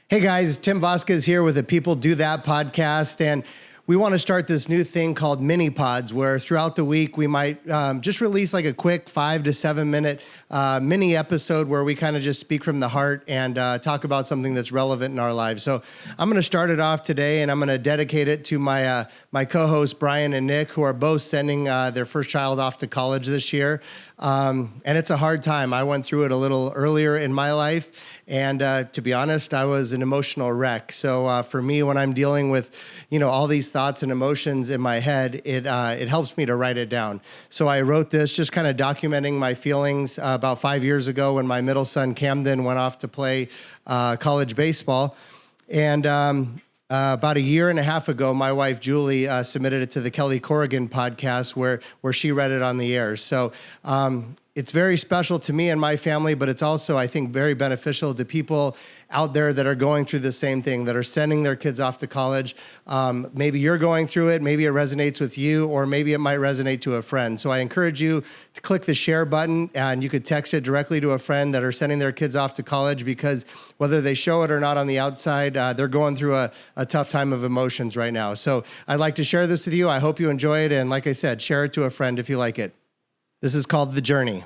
Hey guys, Tim Vasquez here with the People Do That podcast, and we want to start this new thing called mini pods, where throughout the week we might just release like a quick 5 to 7 minute mini episode where we kind of just speak from the heart and talk about something that's relevant in our lives. So I'm going to start it off today, and I'm going to dedicate it to my my co-hosts Brian and Nick, who are both sending their first child off to college this year. And it's a hard time. I went through it a little earlier in my life. And to be honest, I was an emotional wreck. So for me, when I'm dealing with, all these thoughts and emotions in my head, it helps me to write it down. So I wrote this just kind of documenting my feelings about 5 years ago when my middle son, Camden, went off to play college baseball. And about a year and a half ago, my wife, Julie, submitted it to the Kelly Corrigan podcast where she read it on the air. So it's very special to me and my family, but it's also, I think, very beneficial to people out there that are going through the same thing, that are sending their kids off to college. Maybe you're going through it, maybe it resonates with you, or maybe it might resonate to a friend. So I encourage you to click the share button, and you could text it directly to a friend that are sending their kids off to college, because whether they show it or not on the outside, they're going through a tough time of emotions right now. So I'd like to share this with you. I hope you enjoy it. And like I said, share it to a friend if you like it. This is called The Journey.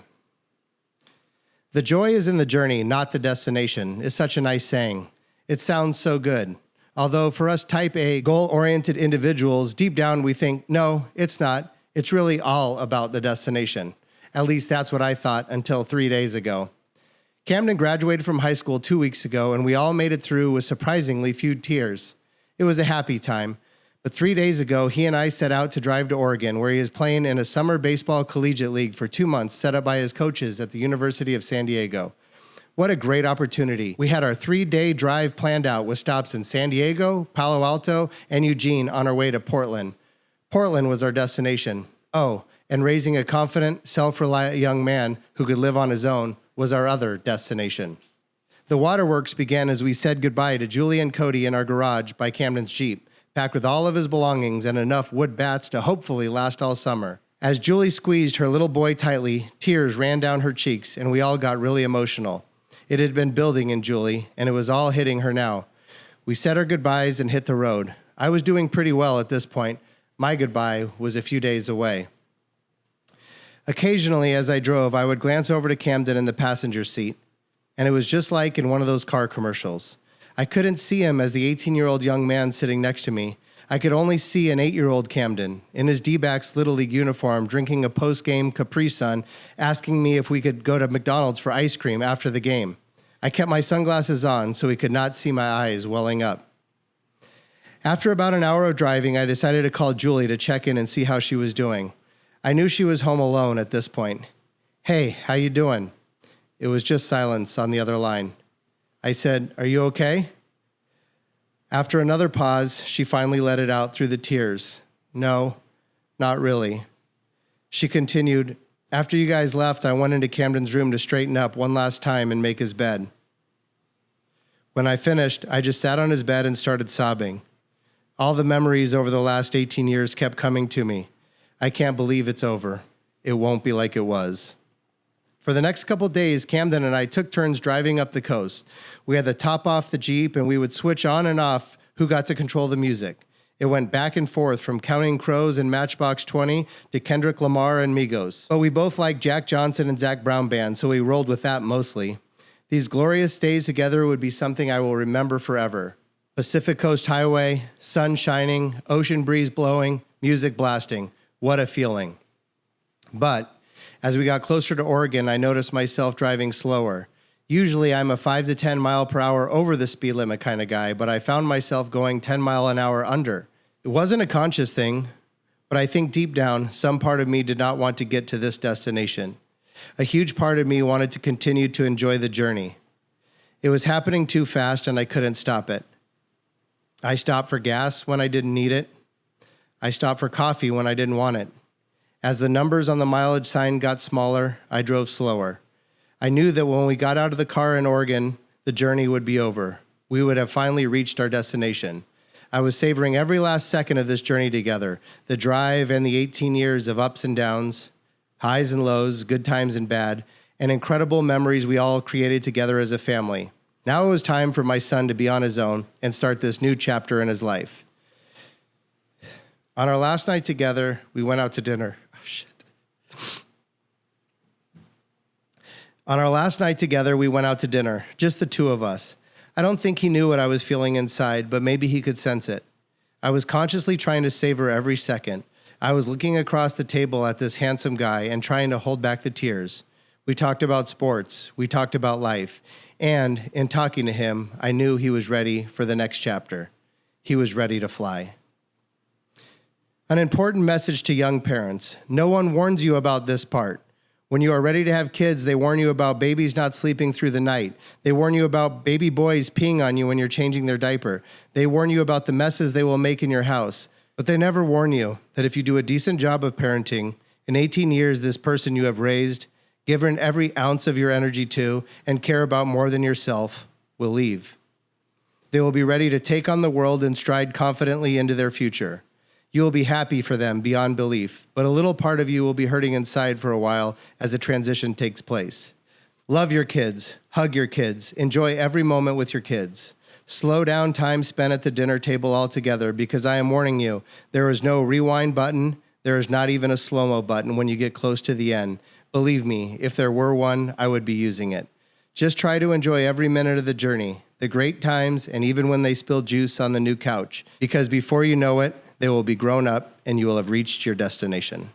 The joy is in the journey, not the destination, is such a nice saying. It sounds so good. Although for us type A, goal-oriented individuals, deep down we think, no, it's not. It's really all about the destination. At least that's what I thought until 3 days ago. Camden graduated from high school 2 weeks ago, and we all made it through with surprisingly few tears. It was a happy time. But 3 days ago, he and I set out to drive to Oregon, where he is playing in a summer baseball collegiate league for 2 months, set up by his coaches at the University of San Diego. What a great opportunity. We had our 3-day drive planned out with stops in San Diego, Palo Alto, and Eugene on our way to Portland. Portland was our destination. Oh, and raising a confident, self-reliant young man who could live on his own was our other destination. The waterworks began as we said goodbye to Julie and Cody in our garage by Camden's Jeep, packed with all of his belongings and enough wood bats to hopefully last all summer. As Julie squeezed her little boy tightly, tears ran down her cheeks, and we all got really emotional. It had been building in Julie, and it was all hitting her now. We said our goodbyes and hit the road. I was doing pretty well at this point. My goodbye was a few days away. Occasionally, as I drove, I would glance over to Camden in the passenger seat, and it was just like in one of those car commercials. I couldn't see him as the 18-year-old young man sitting next to me. I could only see an 8-year-old Camden in his D-backs Little League uniform drinking a post-game Capri Sun, asking me if we could go to McDonald's for ice cream after the game. I kept my sunglasses on so he could not see my eyes welling up. After about an hour of driving, I decided to call Julie to check in and see how she was doing. I knew she was home alone at this point. "Hey, how you doing?" It was just silence on the other line. I said, "Are you okay?" After another pause, she finally let it out through the tears. "No, not really." She continued, "After you guys left, I went into Camden's room to straighten up one last time and make his bed. When I finished, I just sat on his bed and started sobbing. All the memories over the last 18 years kept coming to me. I can't believe it's over. It won't be like it was." For the next couple days, Camden and I took turns driving up the coast. We had the top off the Jeep, and we would switch on and off who got to control the music. It went back and forth from Counting Crows and Matchbox 20 to Kendrick Lamar and Migos. But we both liked Jack Johnson and Zach Brown Band, so we rolled with that mostly. These glorious days together would be something I will remember forever. Pacific Coast Highway, sun shining, ocean breeze blowing, music blasting. What a feeling. But as we got closer to Oregon, I noticed myself driving slower. Usually I'm a 5 to 10 mile per hour over the speed limit kind of guy, but I found myself going 10 mile an hour under. It wasn't a conscious thing, but I think deep down, some part of me did not want to get to this destination. A huge part of me wanted to continue to enjoy the journey. It was happening too fast and I couldn't stop it. I stopped for gas when I didn't need it. I stopped for coffee when I didn't want it. As the numbers on the mileage sign got smaller, I drove slower. I knew that when we got out of the car in Oregon, the journey would be over. We would have finally reached our destination. I was savoring every last second of this journey together, the drive and the 18 years of ups and downs, highs and lows, good times and bad, and incredible memories we all created together as a family. Now it was time for my son to be on his own and start this new chapter in his life. On our last night together, we went out to dinner. Oh, shit. On our last night together, we went out to dinner, just the two of us. I don't think he knew what I was feeling inside, but maybe he could sense it. I was consciously trying to savor every second. I was looking across the table at this handsome guy and trying to hold back the tears. We talked about sports. We talked about life. And in talking to him, I knew he was ready for the next chapter. He was ready to fly. An important message to young parents. No one warns you about this part. When you are ready to have kids, they warn you about babies not sleeping through the night. They warn you about baby boys peeing on you when you're changing their diaper. They warn you about the messes they will make in your house. But they never warn you that if you do a decent job of parenting, in 18 years, this person you have raised, given every ounce of your energy to, and care about more than yourself, will leave. They will be ready to take on the world and stride confidently into their future. You will be happy for them beyond belief, but a little part of you will be hurting inside for a while as the transition takes place. Love your kids, hug your kids, enjoy every moment with your kids. Slow down time spent at the dinner table altogether because I am warning you, there is no rewind button, there is not even a slow-mo button when you get close to the end. Believe me, if there were one, I would be using it. Just try to enjoy every minute of the journey, the great times, and even when they spill juice on the new couch, because before you know it, they will be grown up and you will have reached your destination.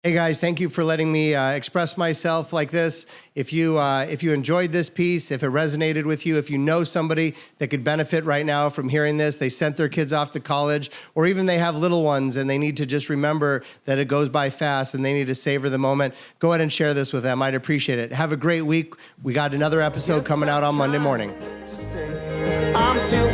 Hey guys, thank you for letting me express myself like this. If you enjoyed this piece, if it resonated with you, if you know somebody that could benefit right now from hearing this, they sent their kids off to college, or even they have little ones and they need to just remember that it goes by fast and they need to savor the moment, go ahead and share this with them. I'd appreciate it. Have a great week. We got another episode coming out on Monday morning. I'm still